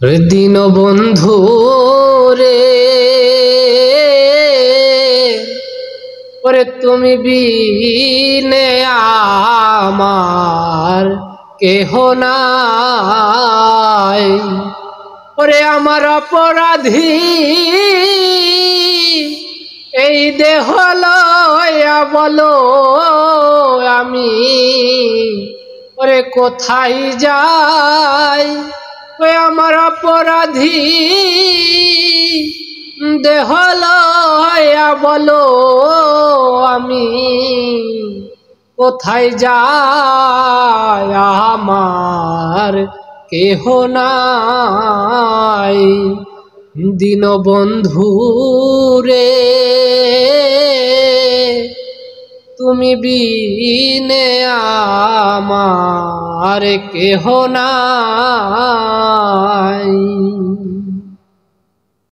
দিন বন্ধু রে ওরে তুমি বিনে আমার কেহ নাই। ওরে আমার অপরাধী এই দেহ লয়া বলো আমি ওরে কোথায় যাই। ওই আমার অপরাধী দেহ লয়া বলো আমি কোথায় যাই। আমার কেহ নাই দিন বন্ধু রে তুমি বিনে আমার কেহ নাই।